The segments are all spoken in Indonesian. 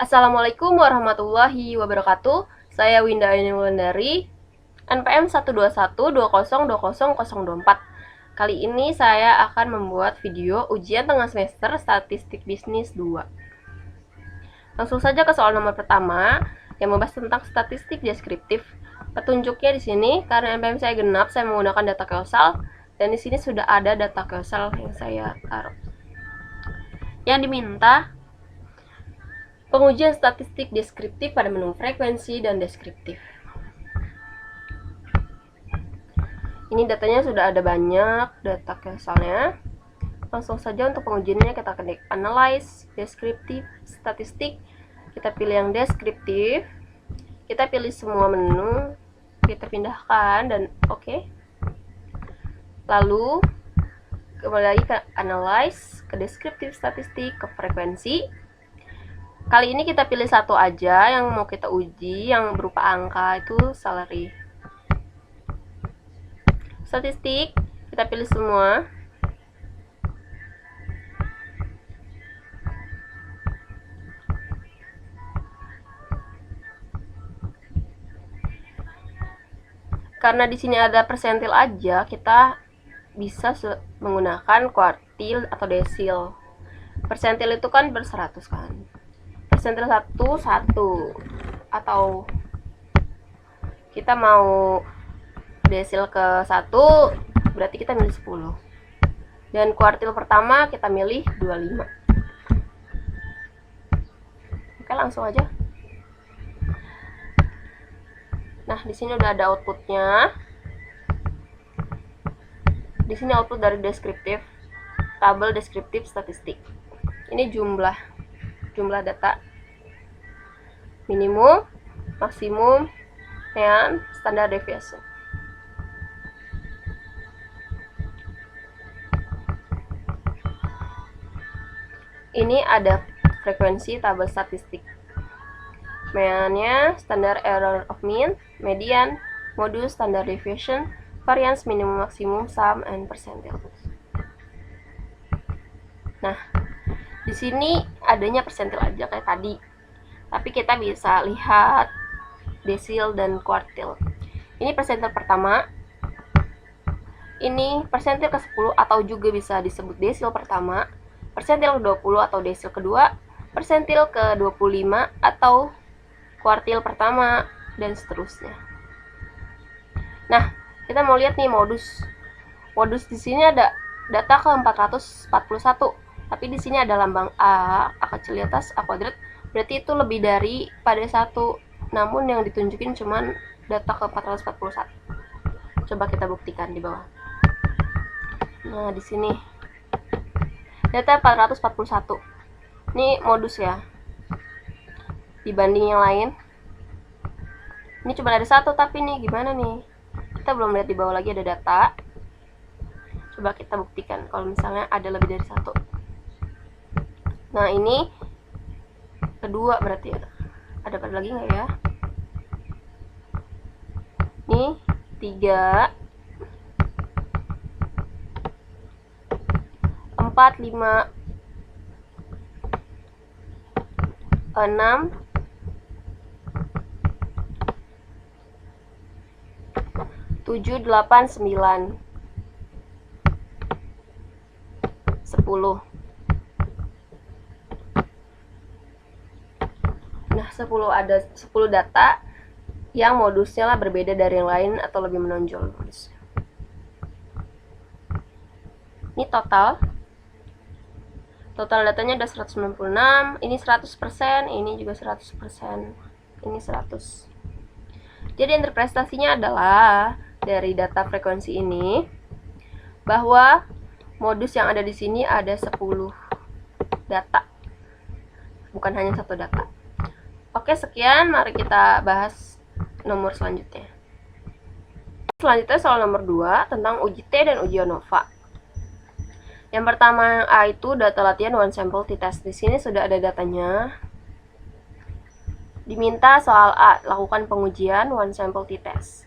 Assalamualaikum warahmatullahi wabarakatuh. Saya Winda Ainul Wulandari, NPM 12120202024. Kali ini saya akan membuat video ujian tengah semester Statistik Bisnis 2. Langsung saja ke soal nomor pertama yang membahas tentang statistik deskriptif. Petunjuknya di sini karena NPM saya genap, saya menggunakan data causal dan di sini sudah ada data causal yang saya taruh. Yang diminta pengujian statistik deskriptif pada menu frekuensi dan deskriptif. Ini datanya sudah ada banyak, data causalnya. Langsung saja untuk pengujiannya kita klik analyze, deskriptif, statistik. Kita pilih yang deskriptif. Kita pilih semua menu, kita pindahkan dan oke. Lalu kembali lagi ke analyze, ke deskriptif statistik, ke frekuensi. Kali ini kita pilih satu aja yang mau kita uji, yang berupa angka itu salary. Statistik, kita pilih semua. Karena di sini ada persentil aja, kita bisa menggunakan kuartil atau desil. Persentil itu kan berseratus kan. Persentil 1 atau kita mau desil ke 1 berarti kita milih 10. Dan kuartil pertama kita milih 25. Oke, langsung aja. Nah, di sini udah ada outputnya. Di sini output dari deskriptif, tabel deskriptif statistik. Ini jumlah data, minimum, maksimum, dan standar deviation. Ini ada frekuensi tabel statistik. Meannya, standar error of mean, median, modus, standard deviation, variance, minimum, maksimum, sum, and percentile. Nah, di sini adanya persentil aja kayak tadi. Tapi kita bisa lihat desil dan kuartil. Ini persentil pertama. Ini persentil ke-10 atau juga bisa disebut desil pertama, persentil ke-20 atau desil kedua, persentil ke-25 atau kuartil pertama, dan seterusnya. Nah, kita mau lihat nih modus. Modus di sini ada data ke-441, tapi di sini ada lambang A kecil di atas, A kuadrat, berarti itu lebih dari pada 1. Namun yang ditunjukin cuman data ke-441. Coba kita buktikan di bawah. Nah, di sini data 441. Ini modus ya. Dibanding yang lain. Ini cuma ada 1, tapi nih gimana nih? Kita belum lihat di bawah lagi ada data. Coba kita buktikan kalau misalnya ada lebih dari 1. Nah, ini kedua berarti ya. Ada pada lagi nggak ya? Ini 3, 4, 5, 6, 7, 8, 9, 10. Nah, 10 ada 10 data yang modusnya lah berbeda dari yang lain atau lebih menonjol modusnya. Ini total datanya ada 196, ini 100%, ini juga 100%, ini 100. Jadi interpretasinya adalah dari data frekuensi ini bahwa modus yang ada di sini ada 10 data, bukan hanya 1 data. Oke, sekian, mari kita bahas nomor selanjutnya. Selanjutnya soal nomor 2 tentang uji T dan uji ANOVA. Yang pertama yang A itu data latihan one sample t-test. Di sini sudah ada datanya. Diminta soal A, lakukan pengujian one sample t-test.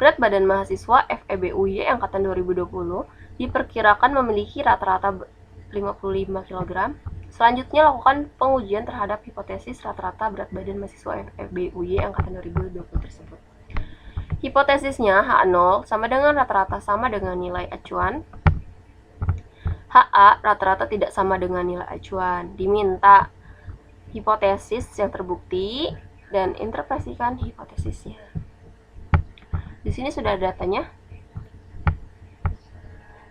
Berat badan mahasiswa FEBUY angkatan 2020 diperkirakan memiliki rata-rata 55 kg, Selanjutnya, lakukan pengujian terhadap hipotesis rata-rata berat badan mahasiswa FEB UY angkatan 2020 tersebut. Hipotesisnya H0 sama dengan rata-rata sama dengan nilai acuan. HA rata-rata tidak sama dengan nilai acuan. Diminta hipotesis yang terbukti dan interpretasikan hipotesisnya. Di sini sudah ada datanya.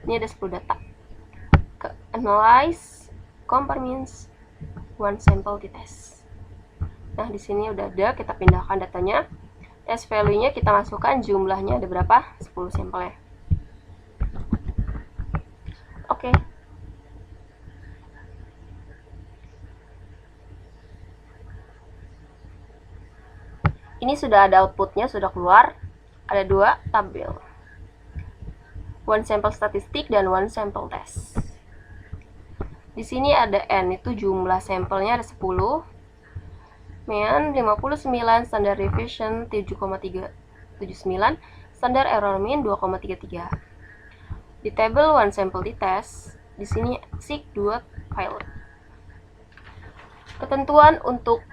Ini ada 10 data. Analyze, compare means, one sample t-test. Nah, di sini udah ada, kita pindahkan datanya. Test value-nya kita masukkan, jumlahnya ada berapa? 10 sampel ya. Oke. Ini sudah ada outputnya, sudah keluar. Ada 2 tabel. One sample statistik dan one sample test. Di sini ada N, itu jumlah sampelnya ada 10. Mean 59, standard deviation 7,379, standard error mean 2,33. Di tabel one sample t-test, di sini seek 2 pilot. Ketentuan untuk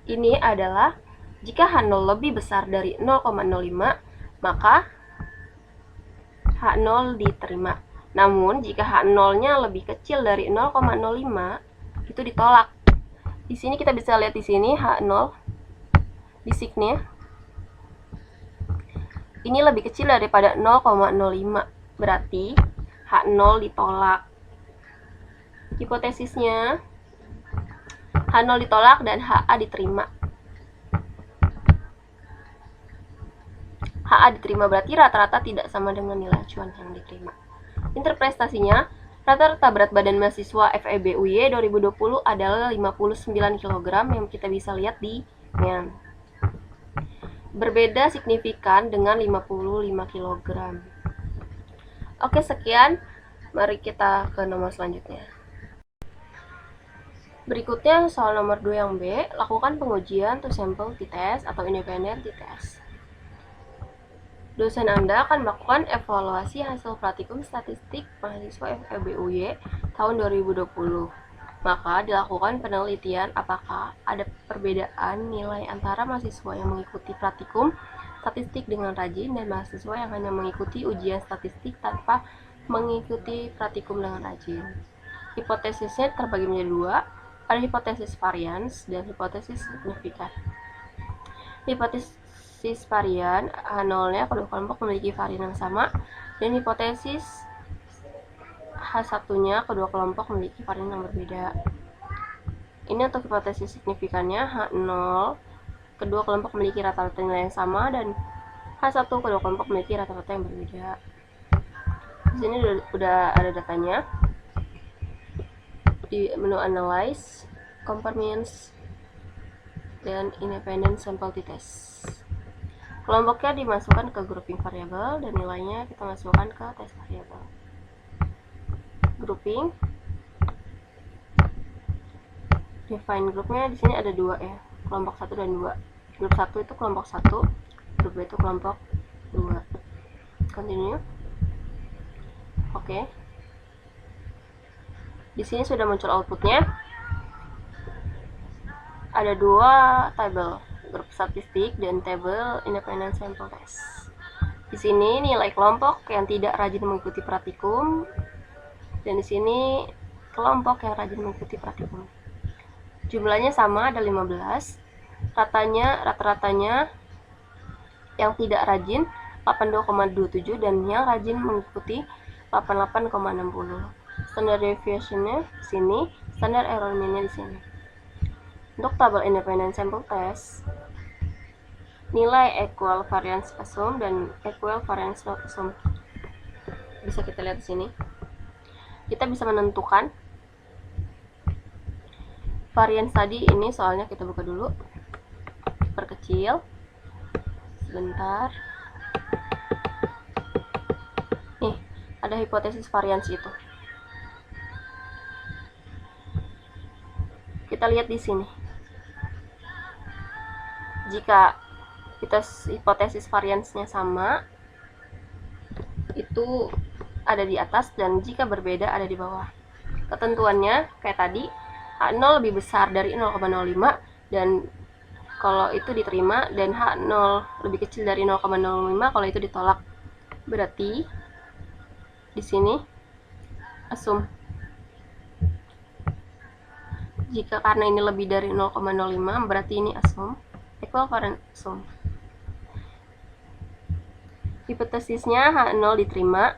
ini adalah jika H0 lebih besar dari 0,05, maka H0 diterima. Namun, jika H0-nya lebih kecil dari 0,05, itu ditolak. Di sini kita bisa lihat di sini H0 di seek-nya. Ini lebih kecil daripada 0,05, berarti H0 ditolak. Hipotesisnya H0 ditolak dan HA diterima. HA diterima berarti rata-rata tidak sama dengan nilai acuan yang diterima. Interpretasinya, rata-rata berat badan mahasiswa FEB-UY 2020 adalah 59 kg yang kita bisa lihat di MEAN. Berbeda signifikan dengan 55 kg. Oke, sekian. Mari kita ke nomor selanjutnya. Berikutnya soal nomor 2 yang B, lakukan pengujian to sample t-test atau independent t-test. Dosen Anda akan melakukan evaluasi hasil praktikum statistik mahasiswa FEB-UY tahun 2020. Maka dilakukan penelitian apakah ada perbedaan nilai antara mahasiswa yang mengikuti praktikum statistik dengan rajin dan mahasiswa yang hanya mengikuti ujian statistik tanpa mengikuti praktikum dengan rajin. Hipotesisnya terbagi menjadi 2, ada hipotesis varians dan hipotesis signifikan. Hipotesis varian, H0-nya kedua kelompok memiliki varian yang sama, dan hipotesis H1-nya kedua kelompok memiliki varian yang berbeda. Ini untuk hipotesis signifikannya, H0 kedua kelompok memiliki rata-rata nilai yang sama, dan H1 kedua kelompok memiliki rata-rata yang berbeda. Di sini udah ada datanya. Di menu Analyze, Compare Means, dan Independent Sample t-test. Kelompoknya dimasukkan ke grouping variabel dan nilainya kita masukkan ke test variabel. Grouping, define groupnya di sini ada 2 ya, kelompok 1 dan 2. Grup 1 itu kelompok 1, grup 2 itu kelompok 2. Continue. Oke. Di sini sudah muncul outputnya. Ada 2 tabel, grup statistik dan tabel independent sample test. Di sini nilai kelompok yang tidak rajin mengikuti praktikum, dan di sini kelompok yang rajin mengikuti praktikum. Jumlahnya sama, ada 15. Rata-ratanya yang tidak rajin 82,27 dan yang rajin mengikuti 88,60. Standard deviation-nya di sini, standard error mean-nya di sini. Untuk tabel independent sample test, nilai equal variance assume dan equal variance not assume bisa kita lihat di sini. Kita bisa menentukan variance tadi. Ini soalnya kita buka dulu, perkecil sebentar. Nih, ada hipotesis variance itu. Kita lihat di sini. Jika hipotesis variance-nya sama, itu ada di atas, dan jika berbeda ada di bawah. ketentuannya kayak tadi, H0 lebih besar dari 0,05 dan kalau itu diterima, dan H0 lebih kecil dari 0,05 kalau itu ditolak. Berarti di sini assume jika karena ini lebih dari 0,05 berarti ini assume equivalent assume. Hipotesisnya H0 diterima,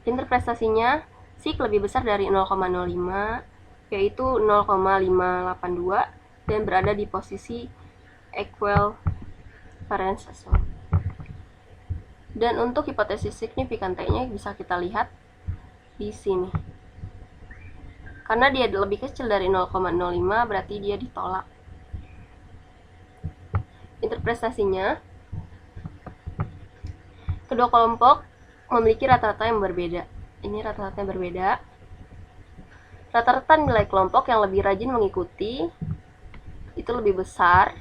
interpretasinya SIK lebih besar dari 0,05 yaitu 0,582 dan berada di posisi equivalent assume. Dan untuk hipotesis signifikan T-nya bisa kita lihat di sini. Karena dia lebih kecil dari 0,05 berarti dia ditolak. Interpretasinya, kedua kelompok memiliki rata-rata yang berbeda. Ini rata-rata yang berbeda. Rata-rata nilai kelompok yang lebih rajin mengikuti itu lebih besar,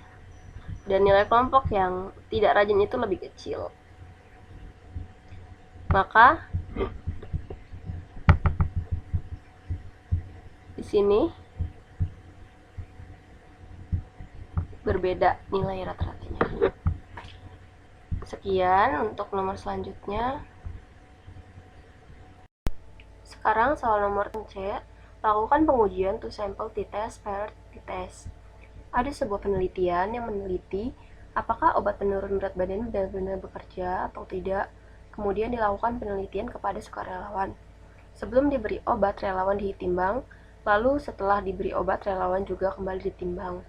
dan nilai kelompok yang tidak rajin itu lebih kecil. Maka di sini berbeda nilai rata-ratanya. Sekian untuk nomor selanjutnya. Sekarang soal nomor C, lakukan pengujian to sample t-test paired t-test. Ada sebuah penelitian yang meneliti apakah obat penurun berat badan benar-benar bekerja atau tidak. Kemudian dilakukan penelitian kepada sukarelawan. Sebelum diberi obat, relawan ditimbang, lalu setelah diberi obat, relawan juga kembali ditimbang.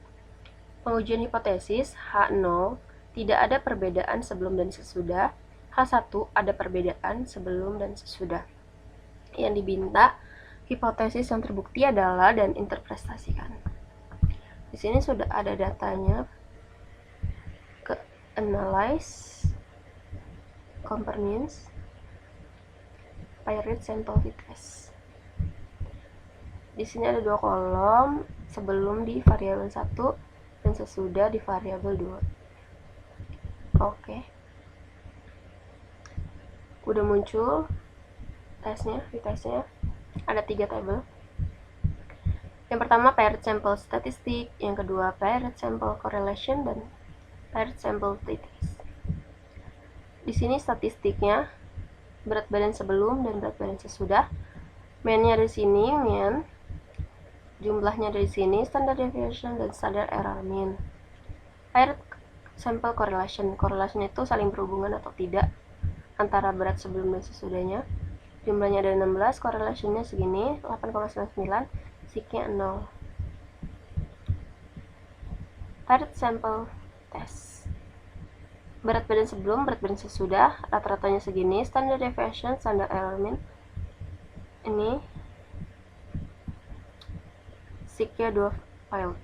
Pengujian hipotesis H0 tidak ada perbedaan sebelum dan sesudah, H1 ada perbedaan sebelum dan sesudah. Yang diminta hipotesis yang terbukti adalah dan interpretasikan. Di sini sudah ada datanya ke analyze, compare means, paired sample t-test. Di sini ada dua kolom, sebelum di variabel 1 dan sesudah di variabel 2. Oke. Udah muncul tesnya, ada 3 tabel. Yang pertama paired sample statistik, yang kedua paired sample correlation, dan paired sample t-test. Di sini statistiknya berat badan sebelum dan berat badan sesudah. Mean-nya dari sini, mean, jumlahnya dari sini, standard deviation dan standard error mean. Paired sample correlation, correlation itu saling berhubungan atau tidak antara berat sebelum dan sesudahnya. Jumlahnya ada 16, correlationnya segini, 8,99, SIK-nya 0. Paired sample test. Berat badan sebelum, berat badan sesudah, rata-ratanya segini, standard deviation, standard error mean. Ini SIK-nya 2 file.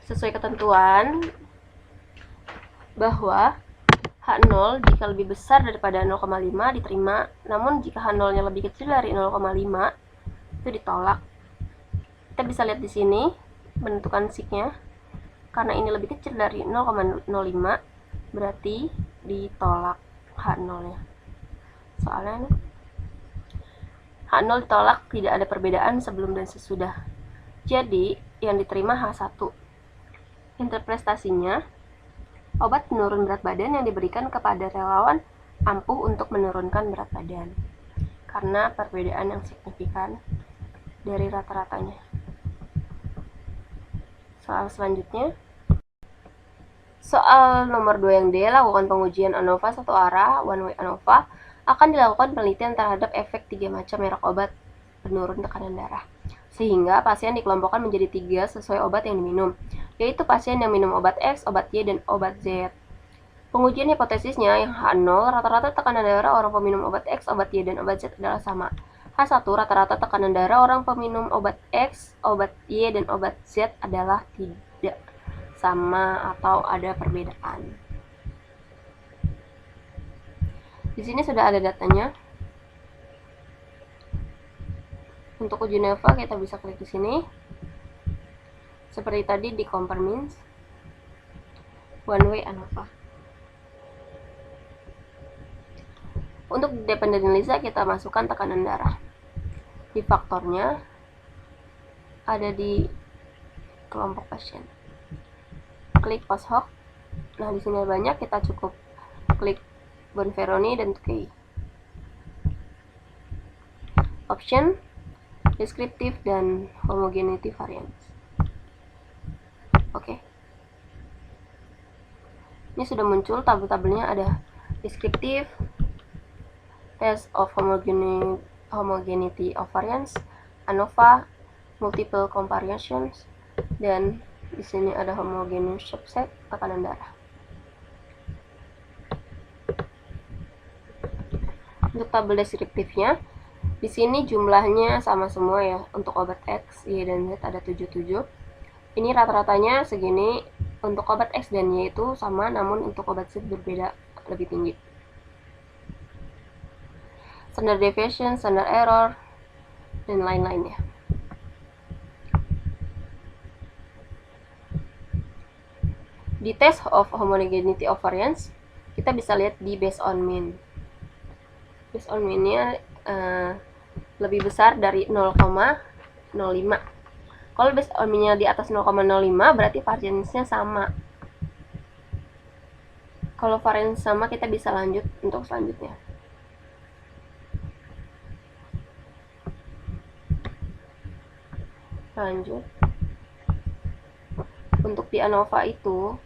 Sesuai ketentuan bahwa H0 jika lebih besar daripada 0,5 diterima, namun jika H0-nya lebih kecil dari 0,5 itu ditolak. Kita bisa lihat di sini menentukan SIK-nya. Karena ini lebih kecil dari 0,05 berarti ditolak H0-nya. Soalnya H0 ditolak, tidak ada perbedaan sebelum dan sesudah. Jadi yang diterima H1. Interpretasinya, obat penurun berat badan yang diberikan kepada relawan ampuh untuk menurunkan berat badan karena perbedaan yang signifikan dari rata-ratanya. Soal selanjutnya, soal nomor 2 yang D, lakukan pengujian ANOVA satu arah, one way ANOVA. Akan dilakukan penelitian terhadap efek 3 macam merek obat penurun tekanan darah, sehingga pasien dikelompokkan menjadi 3 sesuai obat yang diminum, yaitu pasien yang minum obat X, obat Y, dan obat Z. Pengujian hipotesisnya yang H0, rata-rata tekanan darah orang peminum obat X, obat Y, dan obat Z adalah sama. H1, rata-rata tekanan darah orang peminum obat X, obat Y, dan obat Z adalah tidak sama atau ada perbedaan. Di sini sudah ada datanya. Untuk uji NEVA kita bisa klik di sini. Seperti tadi di compare means, one way ANOVA. Untuk dependent analysis kita masukkan tekanan darah. di faktornya ada di kelompok pasien. Klik post hoc. Nah, di sini banyak, kita cukup klik Bonferroni dan Tukey. Option, descriptive dan homogeneity variance. Oke. Ini sudah muncul tabel-tabelnya, ada descriptive, test of homogeneity of variance, ANOVA, multiple comparisons, dan di sini ada homogeneous subset tekanan darah. Untuk tabel deskriptifnya, di sini jumlahnya sama semua ya. Untuk obat X, Y, dan Z ada 77. Ini rata-ratanya segini. Untuk obat X dan Y itu sama, namun untuk obat Z berbeda, lebih tinggi. Standard deviation, standard error, dan lain-lainnya. Di test of homogeneity of variance, kita bisa lihat di based on mean. Based on mean-nya lebih besar dari 0,05. Kalau based on mean-nya di atas 0,05 berarti variance-nya sama. Kalau variance sama, kita bisa lanjut untuk selanjutnya. Lanjut. Untuk di ANOVA itu,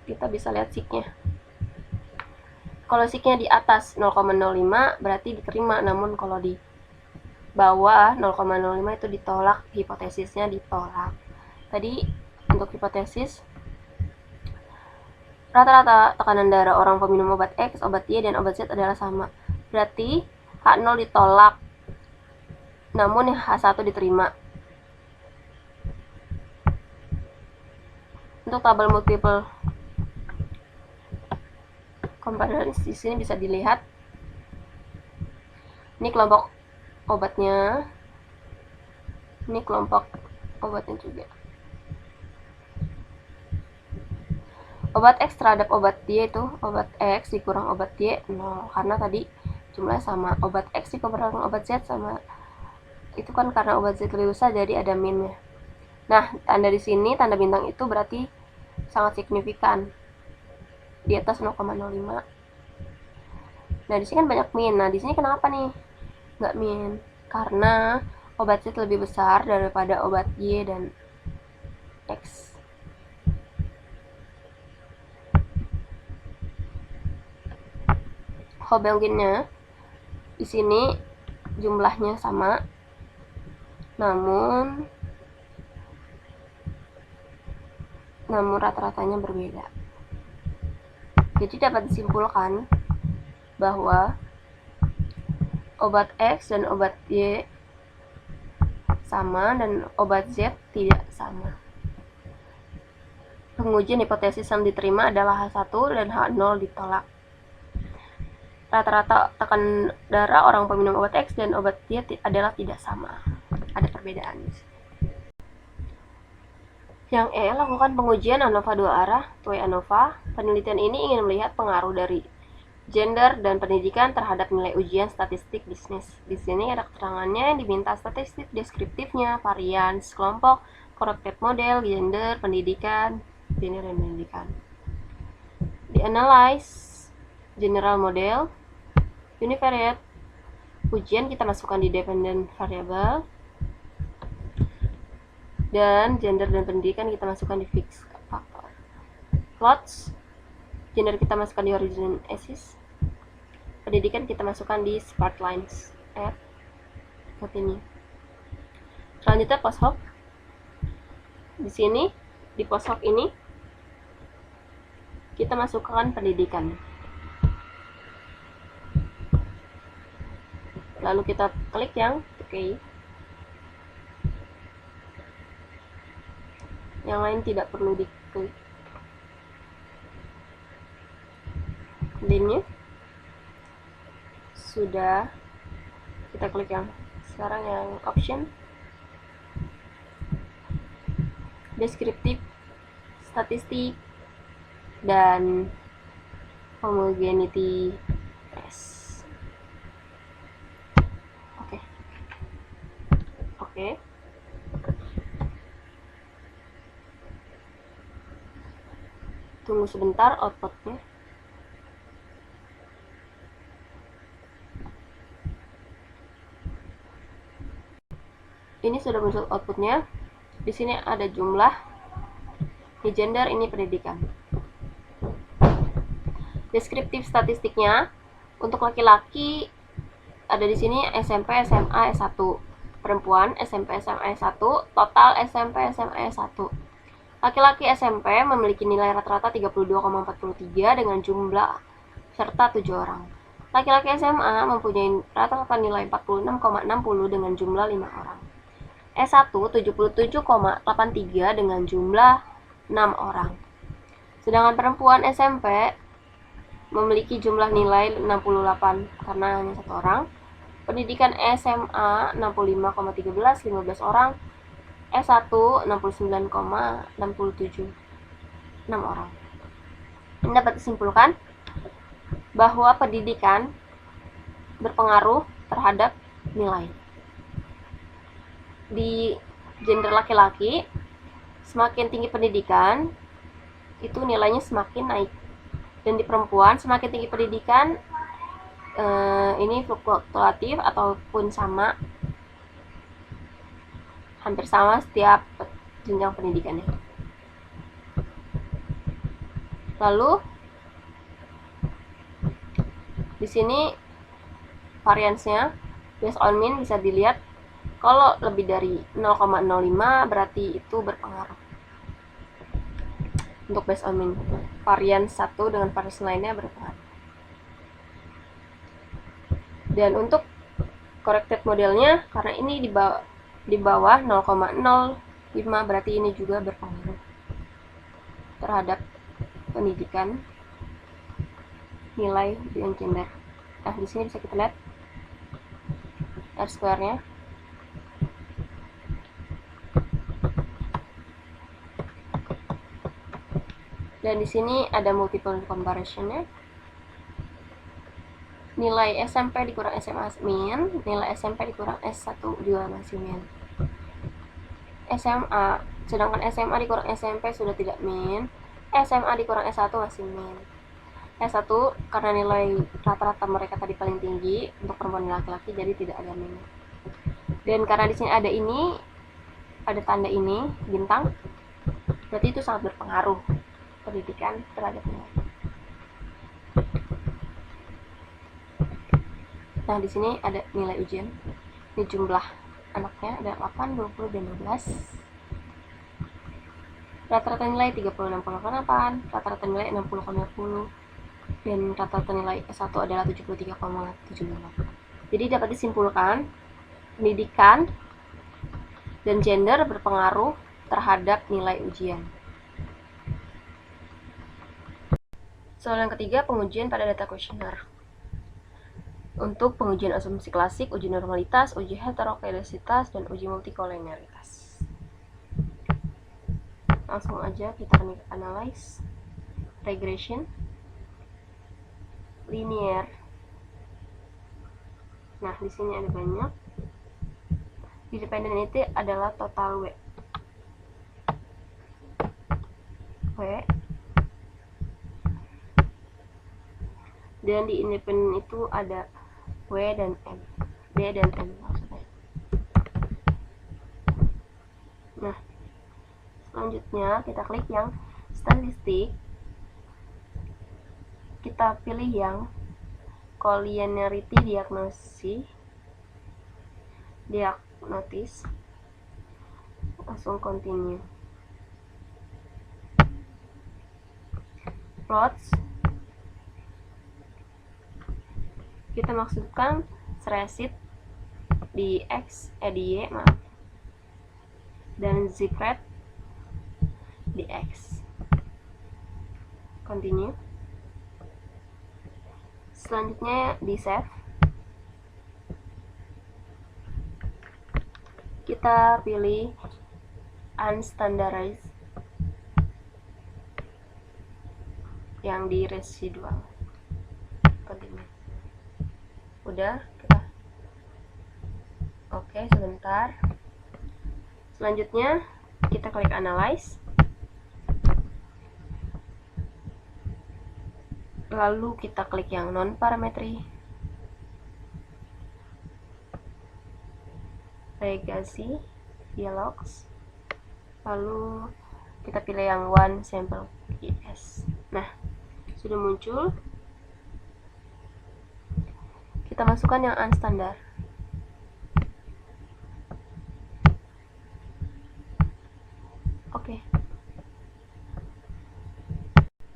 kita bisa lihat sig-nya. Kalau sig-nya di atas 0,05 berarti diterima, namun kalau di bawah 0,05 itu ditolak, hipotesisnya ditolak. Tadi untuk hipotesis, rata-rata tekanan darah orang peminum obat X, obat Y, dan obat Z adalah sama. Berarti H0 ditolak, namun H1 diterima. Untuk tabel multiple comparison di sini bisa dilihat. Ini kelompok obatnya, ini kelompok obatnya juga. Obat X terhadap obat Y itu, obat X dikurang obat Y 0, karena tadi jumlahnya sama. Obat X dikurang obat Z sama, itu kan karena obat Z lebih besar, jadi ada minnya. Nah, tanda di sini, tanda bintang itu berarti sangat signifikan, di atas 0,05. Nah, di sini kan banyak min. Nah, di sini kenapa nih nggak min? Karena obat Z lebih besar daripada obat Y dan X. Homogennya di sini jumlahnya sama, namun rata-ratanya berbeda. Jadi dapat disimpulkan bahwa obat X dan obat Y sama dan obat Z tidak sama. Pengujian hipotesis yang diterima adalah H1 dan H0 ditolak. Rata-rata tekanan darah orang peminum obat X dan obat Y adalah tidak sama. Ada perbedaan. Yang E, lakukan pengujian ANOVA 2 arah, TWE ANOVA. Penelitian ini ingin melihat pengaruh dari gender dan pendidikan terhadap nilai ujian statistik bisnis. Di sini ada keterangannya yang diminta statistik deskriptifnya, varians, kelompok, corrected model, gender, pendidikan, dan pendidikan. Di analyze general model, univariate, ujian kita masukkan di dependent variable, dan gender dan pendidikan kita masukkan di fixed factor. Plots, gender kita masukkan di horizon axis, pendidikan kita masukkan di spark lines. Seperti ini. Selanjutnya post hoc. Di sini di post hoc ini kita masukkan pendidikan. Lalu kita klik yang oke. Yang lain tidak perlu diklik. Kemudian sudah, kita klik yang sekarang yang option deskriptif, statistik, dan homogeneity test. Oke. Tunggu sebentar outputnya. Ini sudah muncul outputnya. Di sini ada jumlah, di gender ini pendidikan. Deskriptif statistiknya untuk laki-laki ada di sini SMP, SMA, S1. Perempuan SMP, SMA, S1, total SMP, SMA, S1. Laki-laki SMP memiliki nilai rata-rata 32,43 dengan jumlah serta 7 orang. Laki-laki SMA mempunyai rata-rata nilai 46,60 dengan jumlah 5 orang. S1 77,83 dengan jumlah 6 orang. Sedangkan perempuan SMP memiliki jumlah nilai 68 karena hanya 1 orang. Pendidikan SMA 65,13 15 orang. S1 69,67 6 orang. Ini dapat disimpulkan bahwa pendidikan berpengaruh terhadap nilai. Di gender laki-laki, semakin tinggi pendidikan, itu nilainya semakin naik. Dan di perempuan, semakin tinggi pendidikan, ini fluktuatif ataupun sama, hampir sama setiap jenjang pendidikannya. Lalu di sini variansnya based on mean bisa dilihat kalau lebih dari 0,05 berarti itu berpengaruh. Untuk based on mean, varian satu dengan varian lainnya berpengaruh. Dan untuk corrected modelnya, karena ini di bawah 0,05 berarti ini juga berpengaruh terhadap pendidikan nilai dengan gender. Nah, di sini bisa kita lihat R square-nya. Dan di sini ada multiple comparison-nya. Nilai SMP dikurang SMA min, nilai SMP dikurang S1 juga masih min. SMA, sedangkan SMA dikurang SMP sudah tidak min. SMA dikurang S1 masih min. S1 karena nilai rata-rata mereka tadi paling tinggi untuk perempuan dan laki-laki, jadi tidak ada min. Dan karena di sini ada ini, ada tanda ini bintang, berarti itu sangat berpengaruh pendidikan terhadap nilai. Nah, di sini ada nilai ujian. Ini jumlah anaknya ada 8, 20, dan 12. Rata-rata nilai 36,8, rata-rata nilai 60,20, dan rata-rata nilai S1 adalah 73,75. Jadi dapat disimpulkan pendidikan dan gender berpengaruh terhadap nilai ujian. Soal yang ketiga, pengujian pada data kuesioner. Untuk pengujian asumsi klasik, uji normalitas, uji heterokaidasitas, dan uji multikolenialitas. Langsung aja kita analyze. Regression, linear. Nah, di sini ada banyak. Independent itu adalah total W. Dan di independent itu ada W dan M, D dan M maksudnya. Nah, selanjutnya kita klik yang statistik. Kita pilih yang collinearity diagnosis. Langsung continue. Plots. Kita maksudkan Sresit di X, di Y, maaf, dan Zipred di X. Continue. Selanjutnya di save. Kita pilih unstandardized yang di residual. Continue. Udah, kita oke, sebentar. Selanjutnya kita klik analyze. Lalu kita klik yang non parametri, legasi, dialogs, lalu kita pilih yang one sample PS. Nah, sudah muncul. Kita masukkan yang unstandard.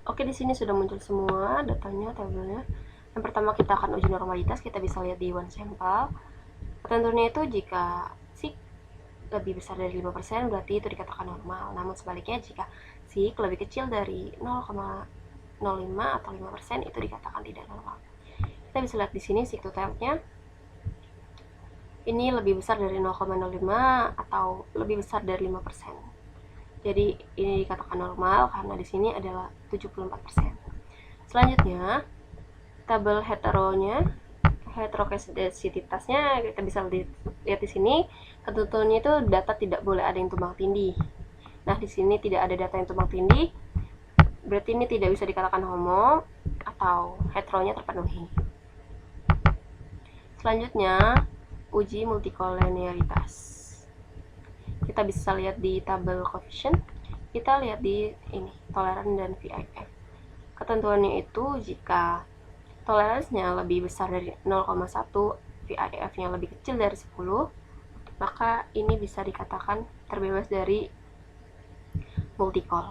Oke, di sini sudah muncul semua datanya, tabelnya. Yang pertama kita akan uji normalitas, kita bisa lihat di one sample. Ketentuannya itu jika SIK lebih besar dari 5% berarti itu dikatakan normal. Namun sebaliknya jika SIK lebih kecil dari 0,05 atau 5% itu dikatakan tidak normal. Kita bisa lihat di sini SIK to type-nya ini lebih besar dari 0,05 atau lebih besar dari 5%. Jadi ini dikatakan normal karena di sini adalah 74%. Selanjutnya, tabel heteroskedasitasnya kita bisa lihat di sini. Ketentuannya itu data tidak boleh ada yang tumpang tindih. Nah, di sini tidak ada data yang tumpang tindih, berarti ini tidak bisa dikatakan homo atau heteronya terpenuhi. Selanjutnya, uji multikolenialitas. Kita bisa lihat di tabel coefficient, kita lihat di ini toleran dan VIF. Ketentuannya itu jika toleransinya lebih besar dari 0,1, VIF-nya lebih kecil dari 10, maka ini bisa dikatakan terbebas dari multicol.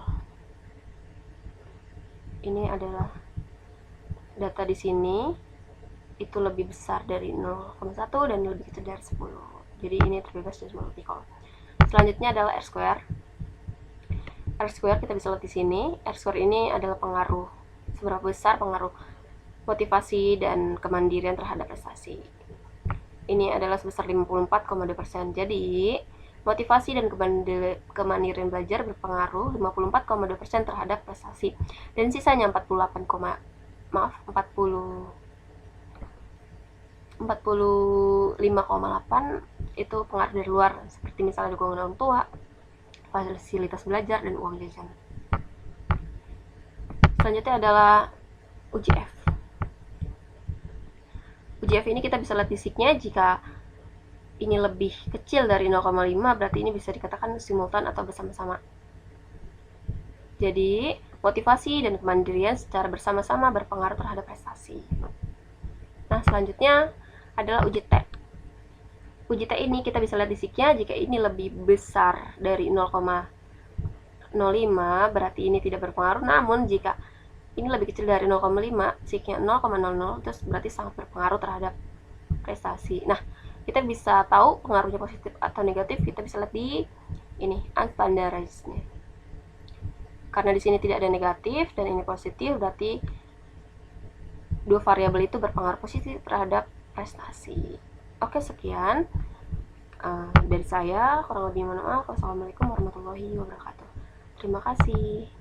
Ini adalah data di sini, itu lebih besar dari 0,1 dan lebih kecil dari 10. Jadi ini terbebas dari multicol. Selanjutnya adalah R-square. R-square kita bisa lihat di sini. R-square ini adalah pengaruh, seberapa besar pengaruh motivasi dan kemandirian terhadap prestasi. Ini adalah sebesar 54,2%. Jadi, motivasi dan kemandirian belajar berpengaruh 54,2% terhadap prestasi. Dan sisanya 45,8 itu pengaruh dari luar, seperti misalnya dukungan orang tua, fasilitas belajar, dan uang jajan. Selanjutnya adalah uji F. Uji F ini kita bisa lihat fisiknya, jika ini lebih kecil dari 0,5 berarti ini bisa dikatakan simultan atau bersama-sama. Jadi, motivasi dan kemandirian secara bersama-sama berpengaruh terhadap prestasi. Nah, selanjutnya adalah uji T. Uji T ini kita bisa lihat fisiknya, jika ini lebih besar dari 0,05 berarti ini tidak berpengaruh, namun jika ini lebih kecil dari 0,5, SIK-nya 0,00, terus berarti sangat berpengaruh terhadap prestasi. Nah, kita bisa tahu pengaruhnya positif atau negatif, kita bisa lihat di ini unstandardized-nya. Karena di sini tidak ada negatif dan ini positif, berarti dua variabel itu berpengaruh positif terhadap prestasi. Oke, sekian dari saya, kurang lebih mohon maaf. Wassalamualaikum warahmatullahi wabarakatuh. Terima kasih.